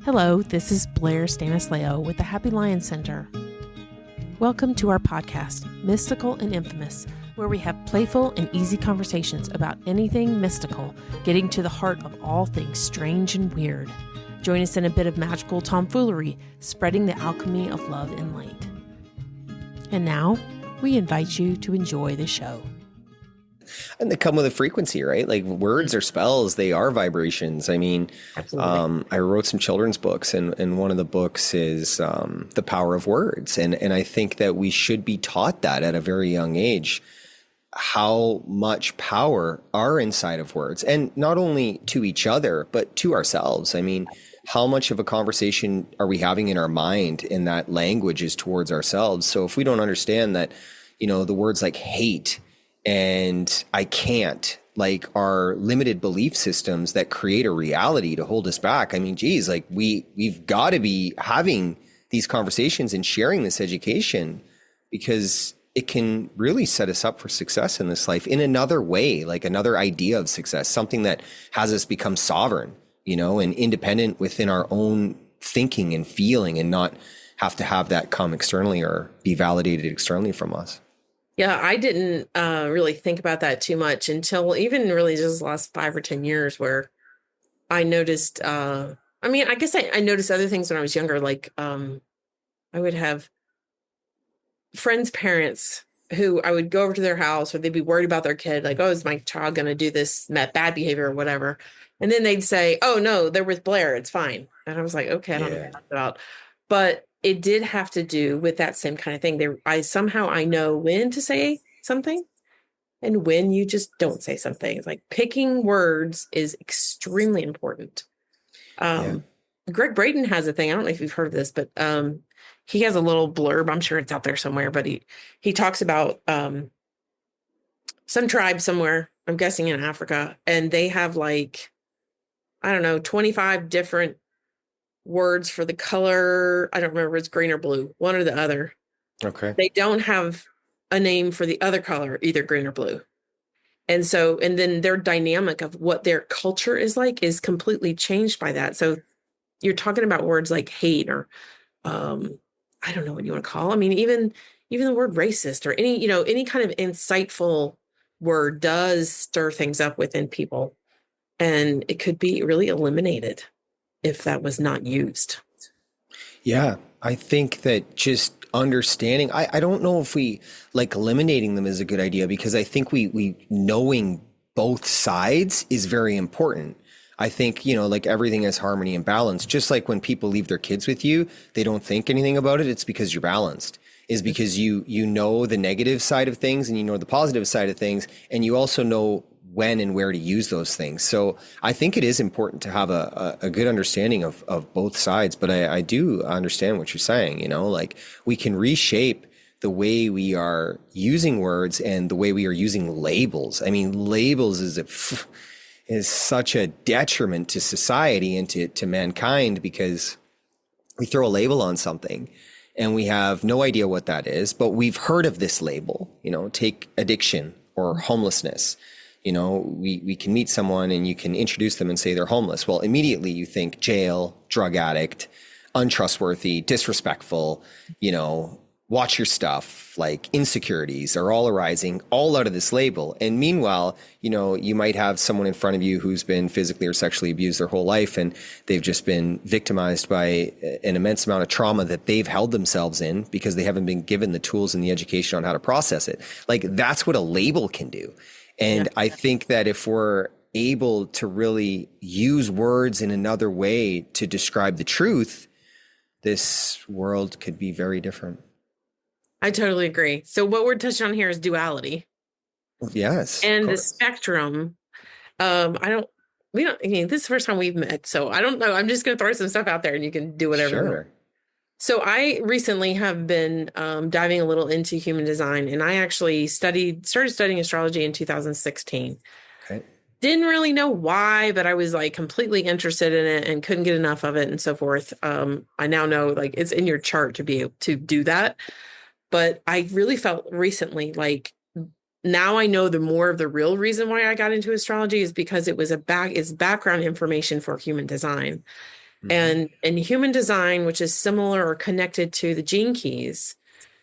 Hello, this is Blaire Stanislao with the Happy Lion Center. Welcome to our podcast, Mystical and Infamous, where we have playful and easy conversations about anything mystical, getting to the heart of all things strange and weird. Join us in a bit of magical tomfoolery, spreading the alchemy of love and light. And now, we invite you to enjoy the show. And they come with a frequency, right? Like words or spells, they are vibrations. I mean, I wrote some children's books, and one of the books is The Power of Words. And I think that we should be taught that at a very young age, how much power are inside of words. And not only to each other, but to ourselves. I mean, how much of a conversation are we having in our mind in that language is towards ourselves? So if we don't understand that, you know, the words like hate and I can't, like, are limited belief systems that create a reality to hold us back. I mean, geez, like we've got to be having these conversations and sharing this education, because it can really set us up for success in this life in another way, like another idea of success, something that has us become sovereign, you know, and independent within our own thinking and feeling, and not have to have that come externally or be validated externally from us. Yeah, I didn't really think about that too much until even really just the last 5 or 10 years, where I noticed, I guess I noticed other things when I was younger. Like I would have friends' parents who I would go over to their house, or they'd be worried about their kid. Like, oh, is my child going to do this bad behavior or whatever? And then they'd say, oh, no, they're with Blaire. It's fine. And I was like, okay, I don't know what that's about. But it did have to do with that same kind of thing. I know when to say something and when you just don't say something. It's like picking words is extremely important. Greg Braden has a thing. I don't know if you've heard of this, but he has a little blurb. I'm sure it's out there somewhere, but he talks about some tribe somewhere, I'm guessing in Africa, and they have 25 different words for the color. I don't remember if it's green or blue, one or the other. Okay. They don't have a name for the other color, either green or blue. And then their dynamic of what their culture is like is completely changed by that. So you're talking about words like hate, or I don't know what you want to call. I mean, even the word racist, or any kind of insightful word does stir things up within people, and it could be really eliminated if that was not used. Yeah, I think that just understanding, I don't know if we like eliminating them is a good idea, because I think we knowing both sides is very important. I think, like everything has harmony and balance. Just like when people leave their kids with you, they don't think anything about it. It's because you're balanced. Is because you know the negative side of things, and you know the positive side of things, and you also know when and where to use those things. So I think it is important to have a good understanding of both sides. But I do understand what you're saying, like we can reshape the way we are using words and the way we are using labels. I mean, labels is such a detriment to society and to mankind, because we throw a label on something and we have no idea what that is, but we've heard of this label, take addiction or homelessness. We can meet someone and you can introduce them and say they're homeless. Well, immediately you think jail, drug addict, untrustworthy, disrespectful, watch your stuff, like insecurities are all arising all out of this label. And meanwhile, you might have someone in front of you who's been physically or sexually abused their whole life, and they've just been victimized by an immense amount of trauma that they've held themselves in because they haven't been given the tools and the education on how to process it. Like, that's what a label can do. And I think that if we're able to really use words in another way to describe the truth, this world could be very different. I totally agree. So what we're touching on here is duality. Yes. And the spectrum. This is the first time we've met, so I don't know. I'm just going to throw some stuff out there and you can do whatever. Sure. So I recently have been diving a little into human design, and I actually started studying astrology in 2016. Okay. Didn't really know why, but I was like completely interested in it and couldn't get enough of it and so forth. I now know, like, it's in your chart to be able to do that. But I really felt recently like now I know the more of the real reason why I got into astrology is because it was it's background information for human design. And in human design, which is similar or connected to the gene keys,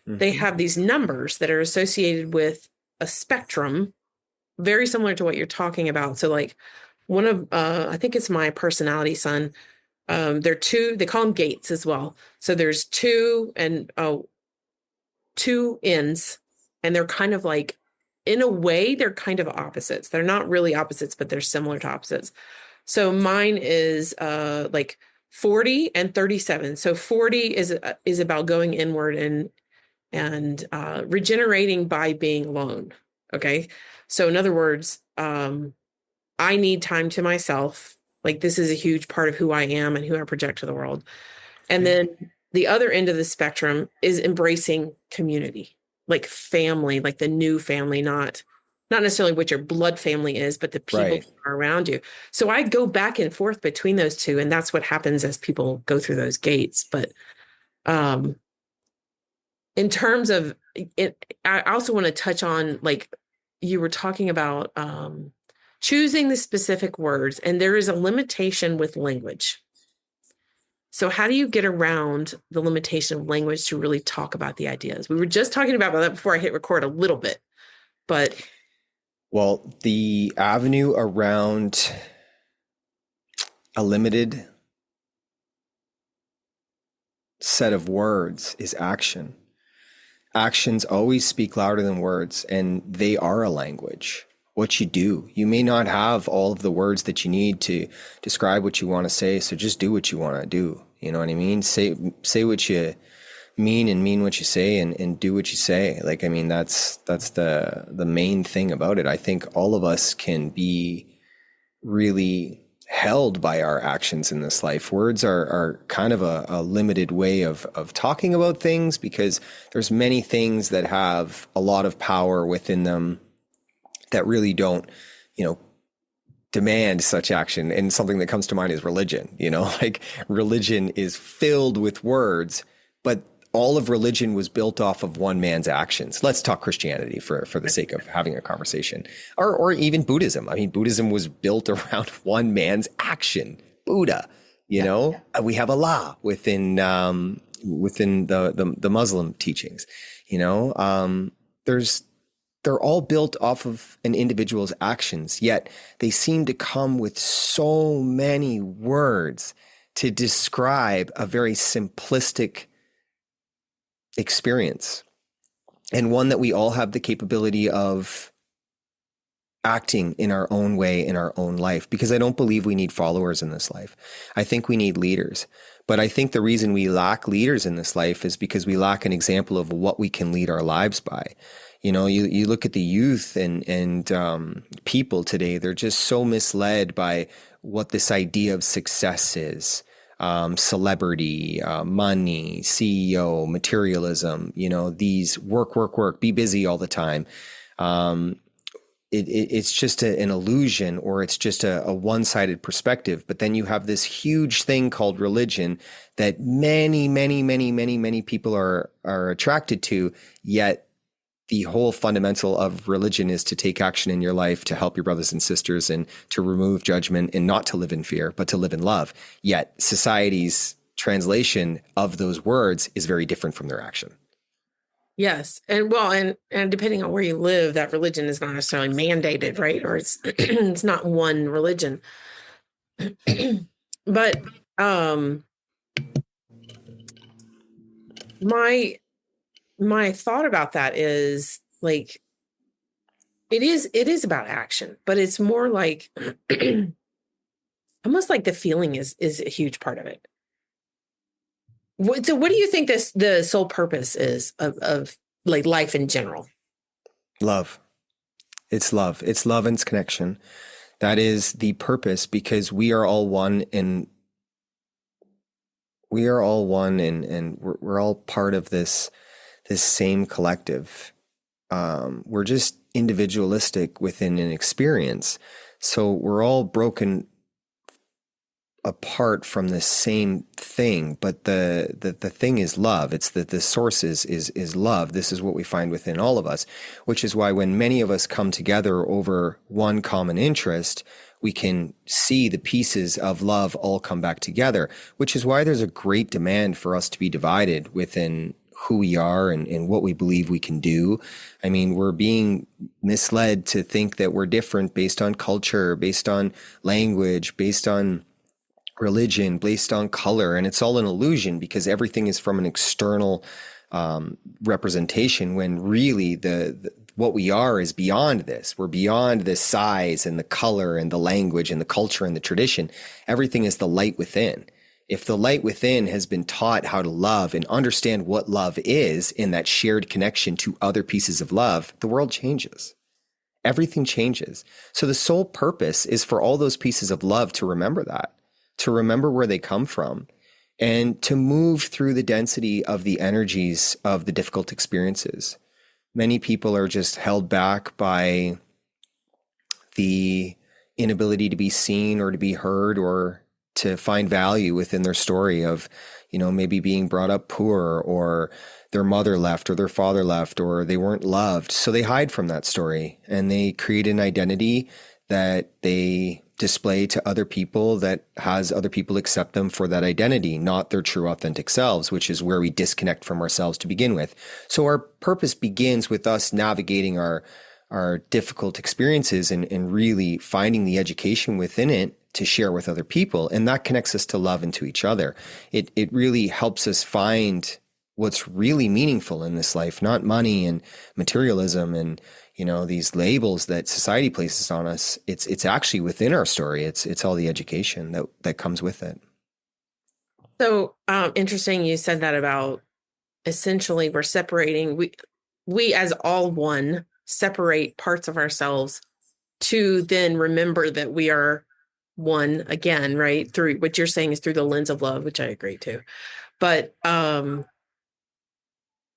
they have these numbers that are associated with a spectrum, very similar to what you're talking about. So like one of, I think it's my personality son. They're two, they call them gates as well. So there's two ends, and they're kind of like, in a way, they're kind of opposites. They're not really opposites, but they're similar to opposites. So mine is like 40 and 37. So 40 is about going inward and regenerating by being alone. Okay. So in other words, I need time to myself. Like this is a huge part of who I am and who I project to the world. And then the other end of the spectrum is embracing community, like family, like the new family, not necessarily what your blood family is, but the people Right. that are around you. So I go back and forth between those two, and that's what happens as people go through those gates. But in terms of it, I also want to touch on, like you were talking about choosing the specific words, and there is a limitation with language. So how do you get around the limitation of language to really talk about the ideas? We were just talking about that before I hit record a little bit, but. Well, the avenue around a limited set of words is action. Actions always speak louder than words, and they are a language. What you do, you may not have all of the words that you need to describe what you want to say, so just do what you want to do. You know what I mean? Say what you mean and mean what you say, and do what you say. Like, I mean, that's the main thing about it. I think all of us can be really held by our actions in this life. Words are kind of a limited way of talking about things, because there's many things that have a lot of power within them that really don't, demand such action. And something that comes to mind is religion. Like religion is filled with words, but all of religion was built off of one man's actions. Let's talk Christianity for the sake of having a conversation, or even Buddhism. I mean, Buddhism was built around one man's action. Buddha, we have Allah within the Muslim teachings. They're all built off of an individual's actions, yet they seem to come with so many words to describe a very simplistic experience, and one that we all have the capability of acting in our own way in our own life, because I don't believe we need followers in this life. I think we need leaders. But I think the reason we lack leaders in this life is because we lack an example of what we can lead our lives by. You look at the youth and people today, they're just so misled by what this idea of success is. Celebrity, money, CEO, materialism, these work, be busy all the time. It's just an illusion, or it's just a one-sided perspective. But then you have this huge thing called religion that many people are attracted to, yet the whole fundamental of religion is to take action in your life, to help your brothers and sisters, and to remove judgment, and not to live in fear, but to live in love. Yet society's translation of those words is very different from their action. Yes. And depending on where you live, that religion is not necessarily mandated, right? Or it's it's not one religion. But my thought about that is, like, it is about action, but it's more like almost like the feeling is a huge part of it. So what do you think the sole purpose is of like life in general? Love. It's love. It's love and it's connection. That is the purpose, because we are all one, and we're all part of this same collective. We're just individualistic within an experience. So we're all broken apart from the same thing, but the thing is love. It's that the source is love. This is what we find within all of us, which is why when many of us come together over one common interest, we can see the pieces of love all come back together, which is why there's a great demand for us to be divided within who we are and what we believe we can do. I mean, we're being misled to think that we're different based on culture, based on language, based on religion, based on color. And it's all an illusion because everything is from an external representation, when really what we are is beyond this. We're beyond the size and the color and the language and the culture and the tradition. Everything is the light within. If the light within has been taught how to love and understand what love is in that shared connection to other pieces of love, the world changes. Everything changes. So the sole purpose is for all those pieces of love to remember that, to remember where they come from, and to move through the density of the energies of the difficult experiences. Many people are just held back by the inability to be seen or to be heard or to find value within their story of, maybe being brought up poor, or their mother left or their father left, or they weren't loved. So they hide from that story and they create an identity that they display to other people that has other people accept them for that identity, not their true authentic selves, which is where we disconnect from ourselves to begin with. So our purpose begins with us navigating our difficult experiences and really finding the education within it to share with other people. And that connects us to love and to each other. It really helps us find what's really meaningful in this life, not money and materialism and, these labels that society places on us. It's actually within our story. It's all the education that comes with it. So interesting. You said that about essentially we're separating. We as all one separate parts of ourselves to then remember that we are one again, right? Through what you're saying is through the lens of love, which I agree to. But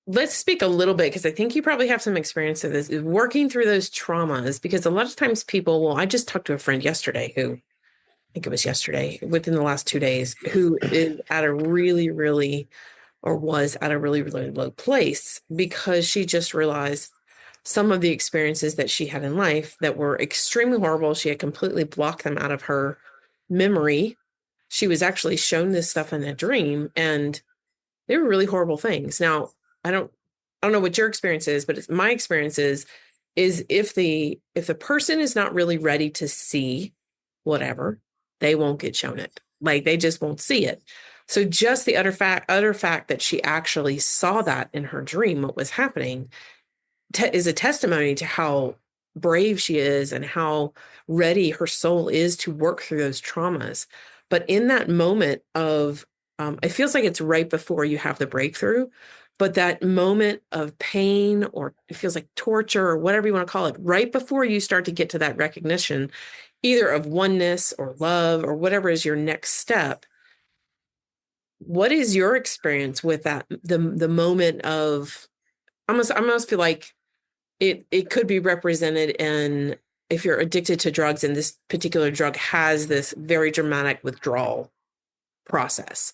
let's speak a little bit, because I think you probably have some experience of this, working through those traumas, because a lot of times I just talked to a friend yesterday who, I think it was yesterday, within the last 2 days, who is at a really, really, or was at a really, really low place because she just realized some of the experiences that she had in life that were extremely horrible. She had completely blocked them out of her memory. She was actually shown this stuff in a dream, and they were really horrible things. Now, I don't know what your experience is, but my experience is if the person is not really ready to see whatever, they won't get shown it. Like, they just won't see it. So just the utter fact that she actually saw that in her dream, what was happening, is a testimony to how brave she is and how ready her soul is to work through those traumas. But in that moment of, it feels like it's right before you have the breakthrough, but that moment of pain, or it feels like torture or whatever you want to call it, right before you start to get to that recognition, either of oneness or love or whatever is your next step. What is your experience with that? The moment of, I almost feel like it could be represented in, if you're addicted to drugs and this particular drug has this very dramatic withdrawal process,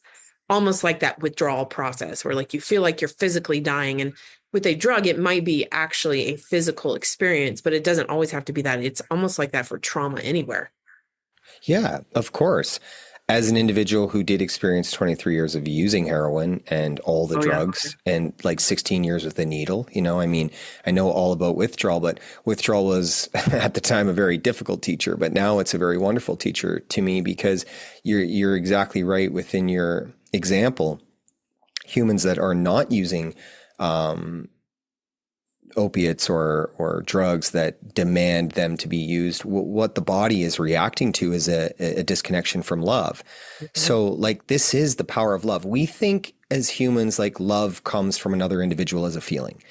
almost like that withdrawal process where like you feel like you're physically dying. And with a drug, it might be actually a physical experience, but it doesn't always have to be that. It's almost like that for trauma anywhere. Yeah, of course. As an individual who did experience 23 years of using heroin and all the drugs, and like 16 years with a needle, I mean, I know all about withdrawal, but withdrawal was at the time a very difficult teacher, but now it's a very wonderful teacher to me, because you're exactly right within your example. Humans that are not using opiates or drugs that demand them to be used, what the body is reacting to is a disconnection from love. Mm-hmm. So like, this is the power of love. We think as humans, like, love comes from another individual as a feeling.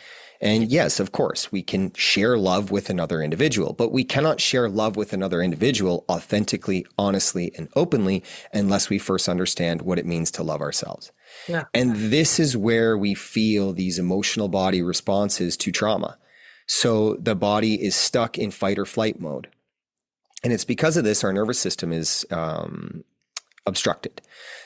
And yes, of course, we can share love with another individual, but we cannot share love with another individual authentically, honestly, and openly unless we first understand what it means to love ourselves. Yeah. And this is where we feel these emotional body responses to trauma. So the body is stuck in fight or flight mode. And it's because of this, our nervous system is obstructed.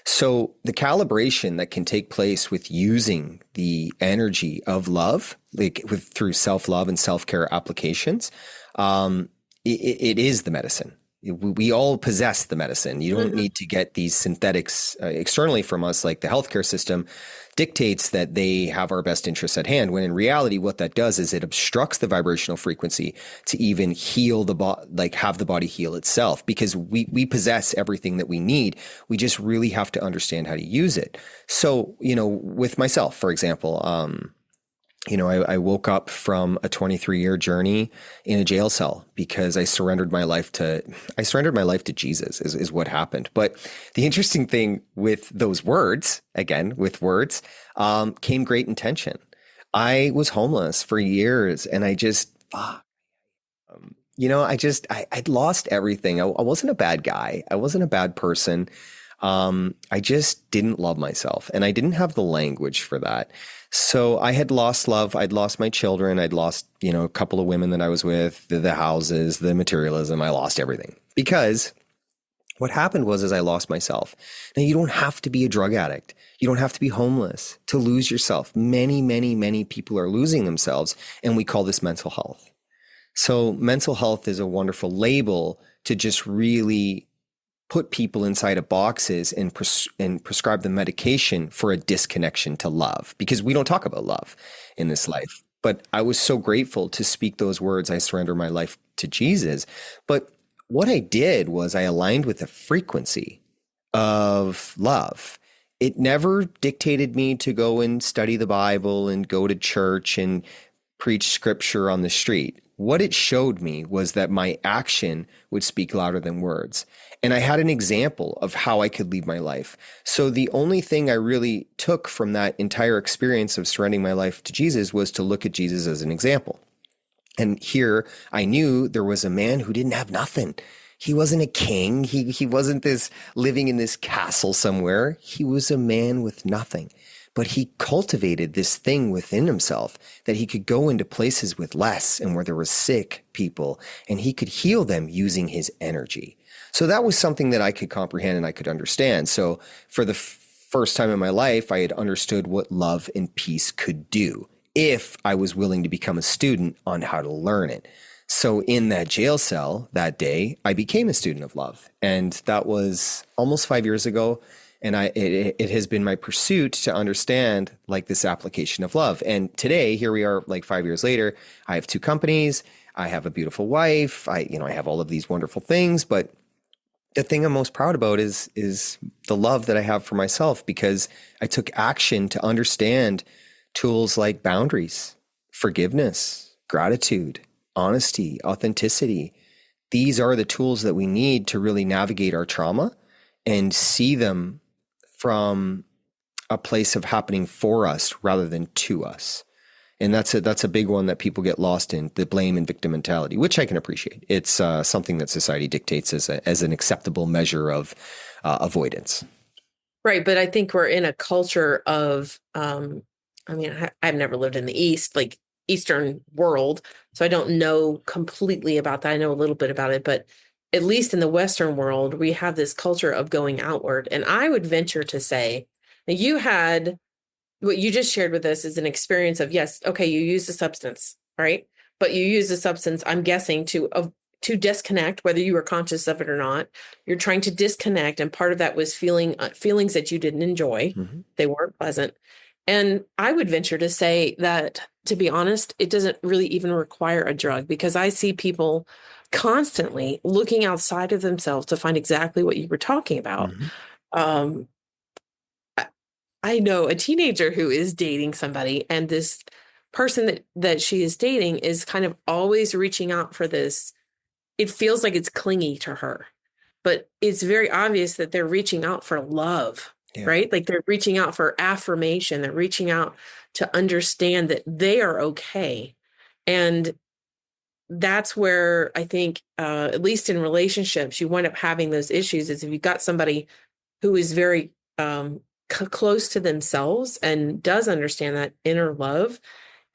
So the calibration that can take place with using the energy of love, like through self-love and self-care applications, it is the medicine. We all possess the medicine. You don't need to get these synthetics externally from us, like the healthcare system dictates that they have our best interests at hand, when in reality, what that does is it obstructs the vibrational frequency to even heal the body, like have the body heal itself, because we possess everything that we need. We just really have to understand how to use it. So, with myself, for example, I woke up from a 23-year journey in a jail cell because I surrendered my life to Jesus is what happened. But the interesting thing with those words, again, with words, came great intention. I was homeless for years, and I'd lost everything. I wasn't a bad guy. I wasn't a bad person. I just didn't love myself, and I didn't have the language for that. So I had lost love. I'd lost my children. I'd lost, a couple of women that I was with, the houses, the materialism. I lost everything because what happened was I lost myself. Now, you don't have to be a drug addict. You don't have to be homeless to lose yourself. Many, many, many people are losing themselves, and we call this mental health. So mental health is a wonderful label to just really put people inside of boxes and prescribe them medication for a disconnection to love, because we don't talk about love in this life. But I was so grateful to speak those words, I surrender my life to Jesus. But what I did was I aligned with the frequency of love. It never dictated me to go and study the Bible and go to church and preach scripture on the street. What it showed me was that my action would speak louder than words. And I had an example of how I could lead my life. So the only thing I really took from that entire experience of surrendering my life to Jesus was to look at Jesus as an example. And here I knew there was a man who didn't have nothing. He wasn't a king. He wasn't this living in this castle somewhere. He was a man with nothing. But he cultivated this thing within himself that he could go into places with less and where there were sick people, and he could heal them using his energy. So that was something that I could comprehend and I could understand. So for the first time in my life, I had understood what love and peace could do if I was willing to become a student on how to learn it. So in that jail cell that day, I became a student of love. And that was almost 5 years ago. And it has been my pursuit to understand like this application of love. And today, here we are, like 5 years later, I have 2 companies. I have a beautiful wife. I have all of these wonderful things. But the thing I'm most proud about is the love that I have for myself, because I took action to understand tools like boundaries, forgiveness, gratitude, honesty, authenticity. These are the tools that we need to really navigate our trauma and see them from a place of happening for us rather than to us. And that's a big one that people get lost in, the blame and victim mentality, which I can appreciate. It's something that society dictates as an acceptable measure of avoidance. Right. But I think we're in a culture of, I've never lived in the East, like Eastern world, so I don't know completely about that. I know a little bit about it, but at least in the Western world, we have this culture of going outward. And I would venture to say that you had what you just shared with us is an experience of, yes, okay, you use the substance, right? But you use the substance, I'm guessing, to disconnect, whether you were conscious of it or not. You're trying to disconnect. And part of that was feelings that you didn't enjoy. Mm-hmm. They weren't pleasant. And I would venture to say that, to be honest, it doesn't really even require a drug, because I see people constantly looking outside of themselves to find exactly what you were talking about. Mm-hmm. I know a teenager who is dating somebody, and this person that she is dating is kind of always reaching out for this. It feels like it's clingy to her, but it's very obvious that they're reaching out for love, right? Like they're reaching out for affirmation. They're reaching out to understand that they are okay. And that's where I think, at least in relationships, you wind up having those issues, is if you've got somebody who is very close to themselves and does understand that inner love.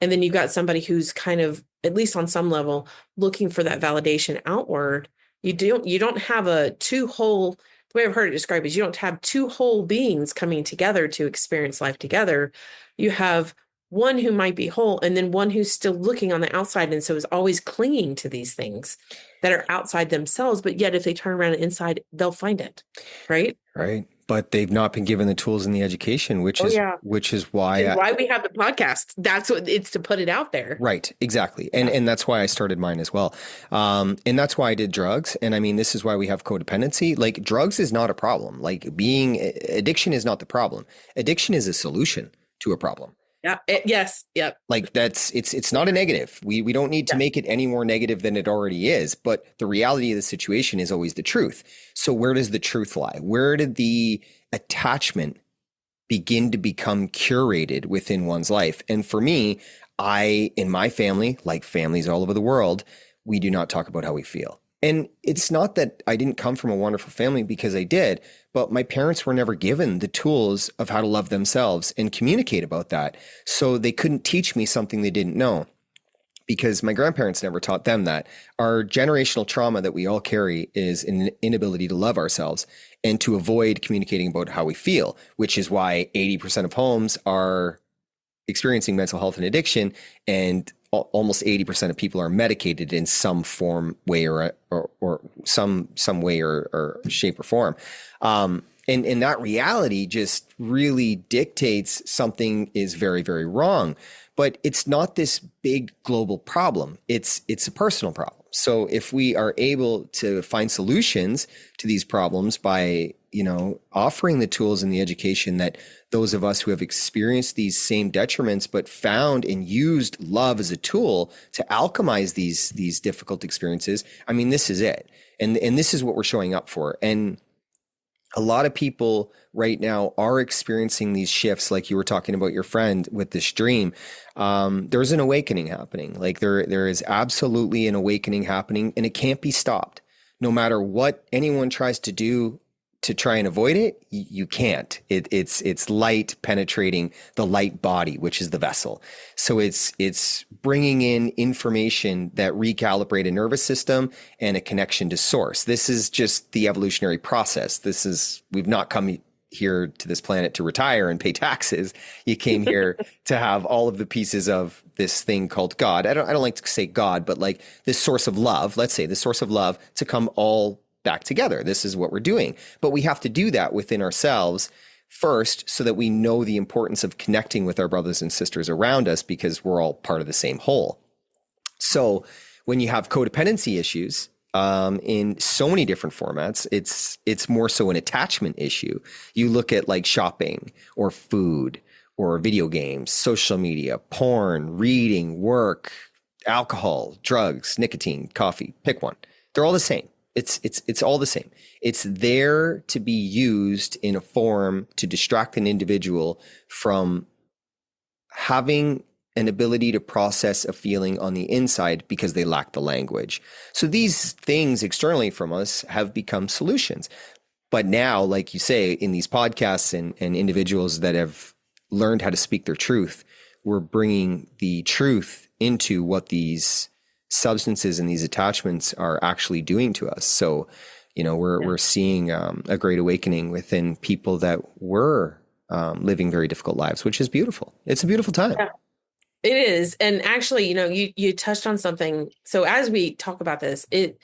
And then you've got somebody who's kind of, at least on some level, looking for that validation outward. You don't have a two whole the way I've heard it described is you don't have two whole beings coming together to experience life together. You have one who might be whole and then one who's still looking on the outside. And so is always clinging to these things that are outside themselves. But yet if they turn around inside, they'll find it. Right. Right. But they've not been given the tools in the education, which is why why we have the podcast. That's what it's to put it out there. Right. Exactly. And that's why I started mine as well. And that's why I did drugs. And I mean, this is why we have codependency. Like, drugs is not a problem. Like, addiction is not the problem. Addiction is a solution to a problem. Yeah. Yes. Yep. Like, it's not a negative. We don't need to make it any more negative than it already is. But the reality of the situation is always the truth. So where does the truth lie? Where did the attachment begin to become curated within one's life? And for me, in my family, like families all over the world, we do not talk about how we feel. And it's not that I didn't come from a wonderful family, because I did, but my parents were never given the tools of how to love themselves and communicate about that. So they couldn't teach me something they didn't know, because my grandparents never taught them that. Our generational trauma that we all carry is an inability to love ourselves and to avoid communicating about how we feel, which is why 80% of homes are experiencing mental health and addiction, and almost 80% of people are medicated in some form, way, or some way or shape or form. And that reality just really dictates something is very, very wrong. But it's not this big global problem. It's a personal problem. So if we are able to find solutions to these problems by, offering the tools and the education that those of us who have experienced these same detriments, but found and used love as a tool to alchemize these difficult experiences, I mean, this is it. And this is what we're showing up for. And a lot of people right now are experiencing these shifts, like you were talking about your friend with this dream. There's an awakening happening. Like there is absolutely an awakening happening, and it can't be stopped. No matter what anyone tries to do to try and avoid it, you can't. It's light penetrating the light body, which is the vessel. So it's bringing in information that recalibrate a nervous system and a connection to source. This is just the evolutionary process. We've not come here to this planet to retire and pay taxes. You came here to have all of the pieces of this thing called God. I don't like to say God, but like this source of love, let's say the source of love, to come all back together. This is what we're doing. But we have to do that within ourselves first, so that we know the importance of connecting with our brothers and sisters around us, because we're all part of the same whole. So when you have codependency issues, in so many different formats, it's more so an attachment issue. You look at like shopping or food or video games, social media, porn, reading, work, alcohol, drugs, nicotine, coffee, pick one. They're all the same. It's all the same. It's there to be used in a form to distract an individual from having an ability to process a feeling on the inside, because they lack the language. So these things externally from us have become solutions. But now, like you say, in these podcasts and individuals that have learned how to speak their truth, we're bringing the truth into what these substances and these attachments are actually doing to us. So, we're seeing a great awakening within people that were living very difficult lives, which is beautiful. It's a beautiful time. Yeah, it is. And actually, you touched on something. So as we talk about this, it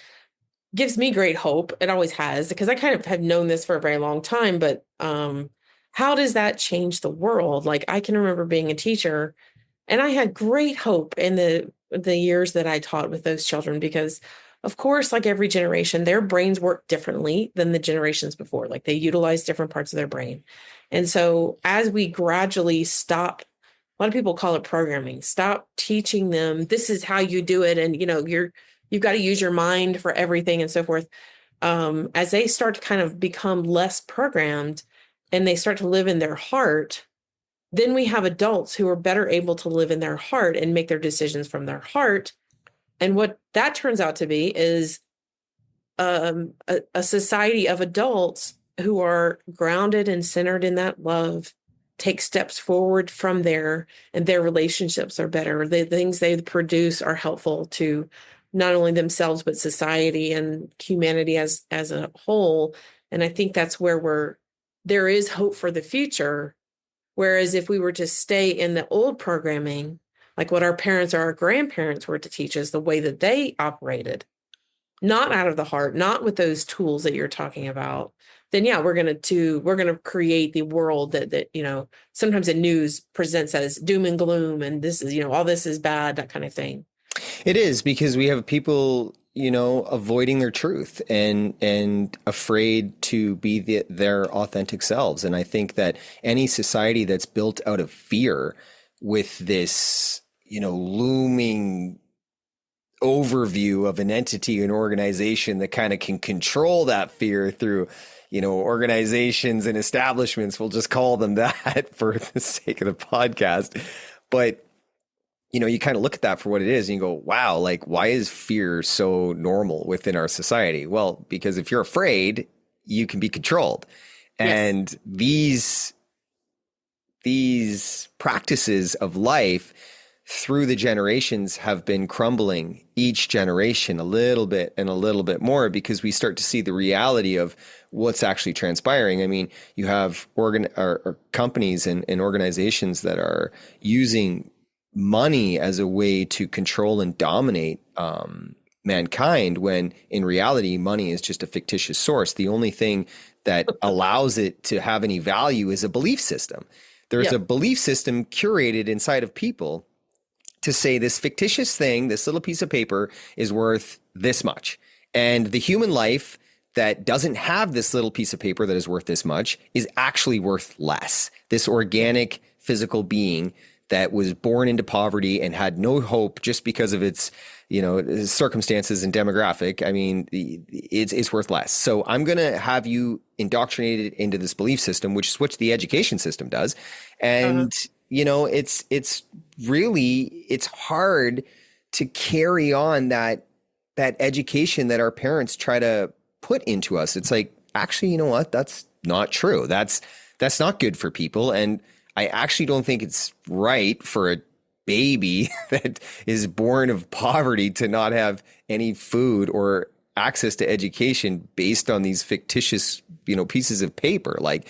gives me great hope. It always has, because I kind of have known this for a very long time. But how does that change the world? Like, I can remember being a teacher, and I had great hope in the years that I taught with those children, because of course, like every generation, their brains work differently than the generations before. Like, they utilize different parts of their brain. And so as we gradually stop, a lot of people call it programming, stop teaching them, this is how you do it. And, you've got to use your mind for everything and so forth. As they start to kind of become less programmed and they start to live in their heart, then we have adults who are better able to live in their heart and make their decisions from their heart. And what that turns out to be is a society of adults who are grounded and centered in that love, take steps forward from there, and their relationships are better. The things they produce are helpful to not only themselves, but society and humanity as a whole. And I think that's where there is hope for the future. Whereas if we were to stay in the old programming, like what our parents or our grandparents were to teach us, the way that they operated, not out of the heart, not with those tools that you're talking about, then yeah, we're gonna create the world that sometimes the news presents as doom and gloom, and this is all this is bad, that kind of thing. It is because we have people, avoiding their truth and afraid to be their authentic selves. And I think that any society that's built out of fear with this, looming overview of an entity and organization that kind of can control that fear through, organizations and establishments, we'll just call them that for the sake of the podcast. But you kind of look at that for what it is and you go, wow, like, why is fear so normal within our society? Well, because if you're afraid, you can be controlled. And yes. these practices of life through the generations have been crumbling each generation a little bit and a little bit more, because we start to see the reality of what's actually transpiring. I mean, you have or companies and organizations that are using money as a way to control and dominate mankind, when in reality, money is just a fictitious source. The only thing that allows it to have any value is a belief system. There's a belief system curated inside of people to say this fictitious thing, this little piece of paper, is worth this much. And the human life that doesn't have this little piece of paper that is worth this much is actually worth less. This organic physical being that was born into poverty and had no hope just because of its, circumstances and demographic. I mean, it's worth less. So I'm going to have you indoctrinated into this belief system, which is what the education system does. And, it's hard to carry on that education that our parents try to put into us. It's like, actually, you know what? That's not true. That's not good for people. And I actually don't think it's right for a baby that is born of poverty to not have any food or access to education based on these fictitious, pieces of paper. Like,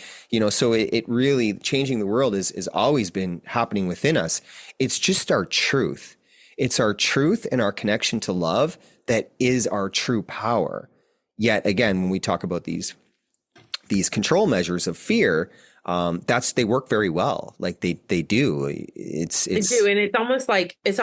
so it really, changing the world is always been happening within us. It's just our truth. It's our truth and our connection to love that is our true power. Yet again, when we talk about these control measures of fear, they work very well. Like they do. They do, and it's almost like the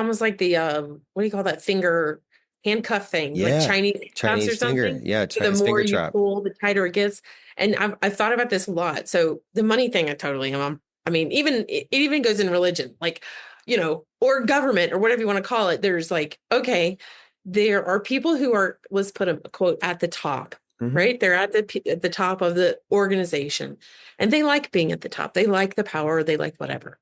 what do you call that finger handcuff thing? Yeah, like Chinese cuffs or finger. something. Yeah, So the Chinese more finger you trap. pull, the tighter it gets. And I've thought about this a lot. So the money thing, I totally am. I mean, it even goes in religion, like or government or whatever you want to call it. There's like, okay, there are people who are, let's put a quote, at the top. Mm-hmm. Right. They're at the top of the organization, and they like being at the top. They like the power. They like whatever.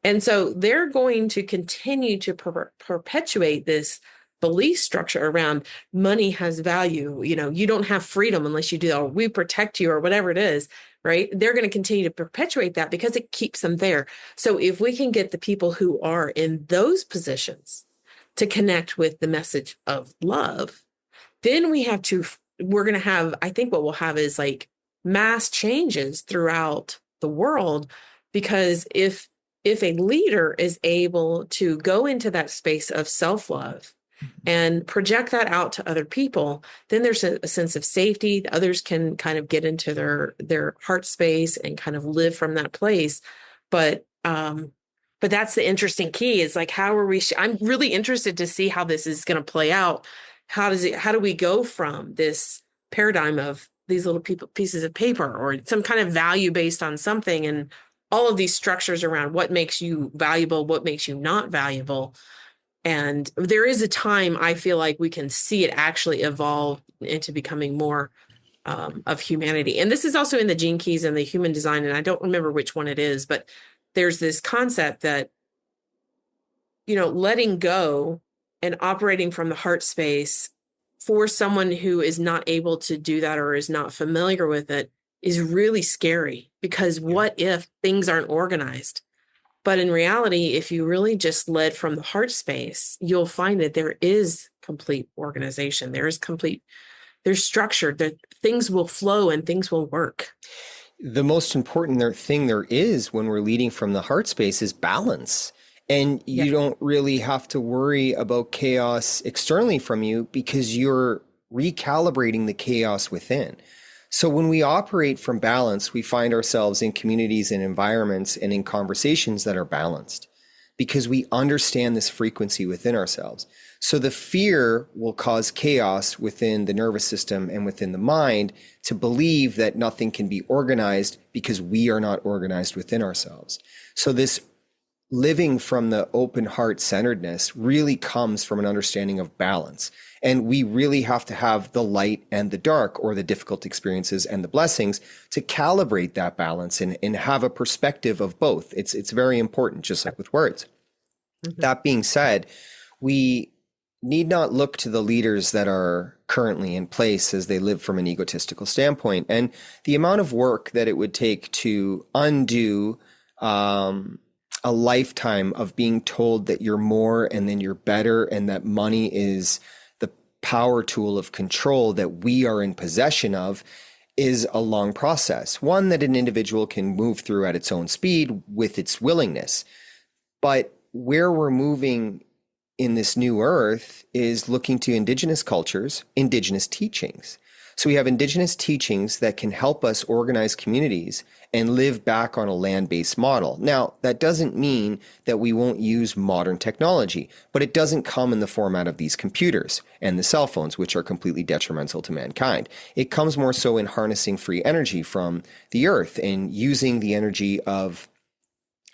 And so they're going to continue to perpetuate this belief structure around money has value. You don't have freedom unless you do that, or we protect you, or whatever it is. Right. They're going to continue to perpetuate that because it keeps them there. So if we can get the people who are in those positions to connect with the message of love, then we're going to have, I think what we'll have is like mass changes throughout the world, because if a leader is able to go into that space of self-love and project that out to other people, then there's a sense of safety. Others can kind of get into their heart space and kind of live from that place. But that's the interesting key, is like, how are we, I'm really interested to see how this is going to play out. How do we go from this paradigm of these little pieces of paper or some kind of value based on something, and all of these structures around what makes you valuable, what makes you not valuable. And there is a time I feel like we can see it actually evolve into becoming more of humanity. And this is also in the Gene Keys and the Human Design, and I don't remember which one it is, but there's this concept that letting go and operating from the heart space for someone who is not able to do that or is not familiar with it is really scary, because what if things aren't organized? But in reality, if you really just led from the heart space, you'll find that there is complete organization. There is complete they're structured, that things will flow and things will work. The most important thing there is when we're leading from the heart space is balance. And Yeah. you don't really have to worry about chaos externally from you because you're recalibrating the chaos within. So when we operate from balance, we find ourselves in communities and environments and in conversations that are balanced because we understand this frequency within ourselves. So the fear will cause chaos within the nervous system and within the mind to believe that nothing can be organized because we are not organized within ourselves. So this living from the open heart centeredness really comes from an understanding of balance. And we really have to have the light and the dark, or the difficult experiences and the blessings, to calibrate that balance and have a perspective of both. It's very important, just like with words. Mm-hmm. That being said, we need not look to the leaders that are currently in place as they live from an egotistical standpoint. And the amount of work that it would take to undo a lifetime of being told that you're more and then you're better and that money is the power tool of control that we are in possession of is a long process. One that an individual can move through at its own speed with its willingness. But where we're moving in this new earth is looking to indigenous cultures, indigenous teachings. So we have indigenous teachings that can help us organize communities and live back on a land-based model. Now, that doesn't mean that we won't use modern technology, but it doesn't come in the format of these computers and the cell phones, which are completely detrimental to mankind. It comes more so in harnessing free energy from the earth and using the energy of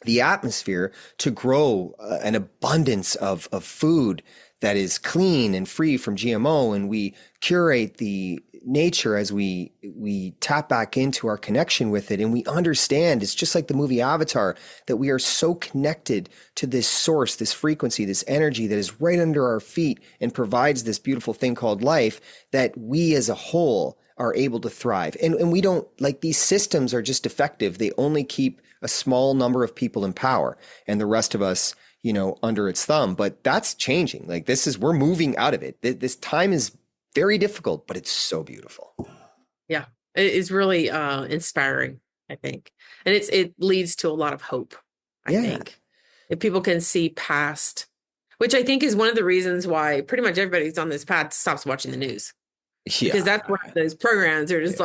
the atmosphere to grow an abundance of food that is clean and free from GMO. And we curate the nature as we tap back into our connection with it. And we understand, it's just like the movie Avatar, that we are so connected to this source, this frequency, this energy that is right under our feet and provides this beautiful thing called life, that we as a whole are able to thrive. And we don't, like, these systems are just effective. They only keep a small number of people in power and the rest of us, under its thumb. But that's changing. Like, we're moving out of it. This time is very difficult, but it's so beautiful. Yeah, it is really inspiring, I think. And it leads to a lot of hope, I think. If people can see past, which I think is one of the reasons why pretty much everybody who's on this path stops watching the news. Yeah. Because that's what those programs are just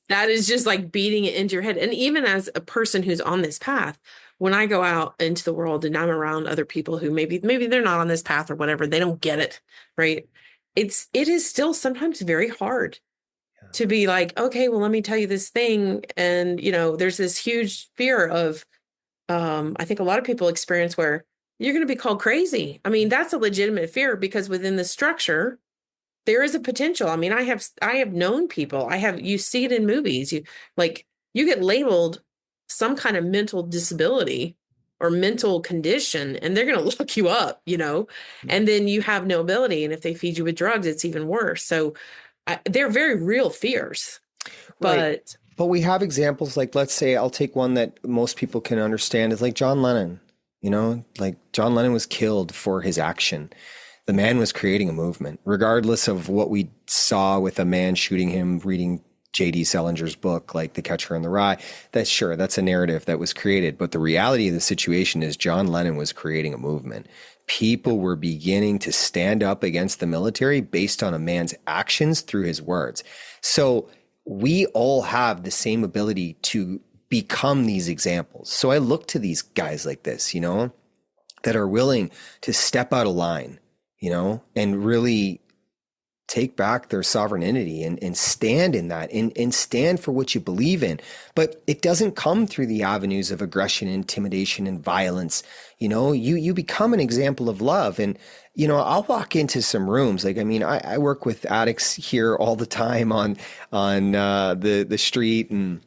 that is just like beating it into your head. And even as a person who's on this path, when I go out into the world and I'm around other people who maybe they're not on this path or whatever, they don't get it, right? It is still sometimes very hard to be like, okay, well, let me tell you this thing. And, there's this huge fear of, I think a lot of people experience where you're going to be called crazy. I mean, that's a legitimate fear because within the structure, there is a potential. I mean, I have known people, you see it in movies, you get labeled some kind of mental disability or mental condition, and they're going to look you up, and then you have no ability. And if they feed you with drugs, it's even worse. So they're very real fears. Right. But we have examples, like, let's say, I'll take one that most people can understand, is like John Lennon. Like John Lennon was killed for his action. The man was creating a movement, regardless of what we saw with a man shooting him, reading J.D. Salinger's book, like The Catcher in the Rye. That's a narrative that was created. But the reality of the situation is John Lennon was creating a movement. People were beginning to stand up against the military based on a man's actions through his words. So we all have the same ability to become these examples. So I look to these guys like this, that are willing to step out of line, and really take back their sovereignty and stand in that and stand for what you believe in. But it doesn't come through the avenues of aggression, intimidation, and violence. You become an example of love. And, I'll walk into some rooms. Like, I mean, I work with addicts here all the time on the street, and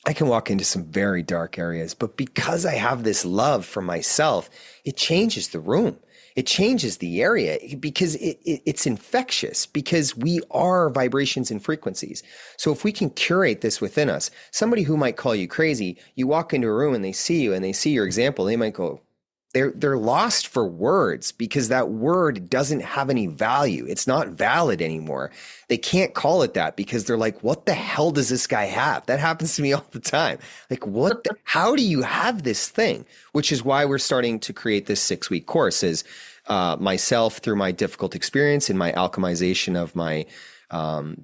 I can walk into some very dark areas. But because I have this love for myself, it changes the room. It changes the area because it's infectious, because we are vibrations and frequencies. So if we can curate this within us, somebody who might call you crazy, you walk into a room and they see you and they see your example, they might go, they're lost for words because that word doesn't have any value. It's not valid anymore. They can't call it that because they're like, what the hell does this guy have? That happens to me all the time. Like, how do you have this thing? Which is why we're starting to create this 6-week course is myself through my difficult experience and my alchemization of my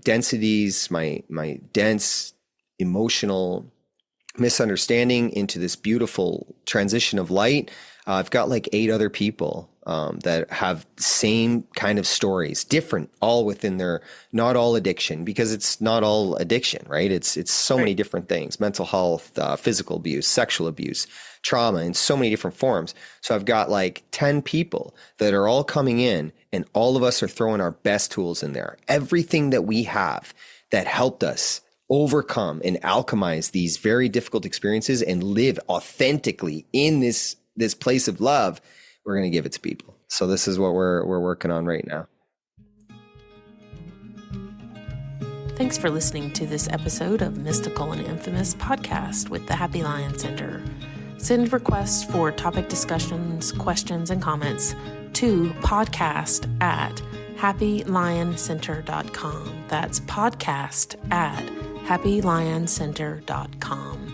densities, my dense emotional misunderstanding into this beautiful transition of light. I've got like 8 other people that have the same kind of stories, different, all within their, not all addiction, because it's not all addiction, right? It's so many different things, mental health, physical abuse, sexual abuse, trauma in so many different forms. So I've got like 10 people that are all coming in and all of us are throwing our best tools in there. Everything that we have that helped us overcome and alchemize these very difficult experiences and live authentically in this place of love, we're going to give it to people. So this is what we're working on right now. Thanks for listening to this episode of Mystical and Infamous podcast with the Happy Lion Center. Send requests for topic discussions, questions, and comments to podcast@happylioncenter.com. That's podcast@happylioncenter.com.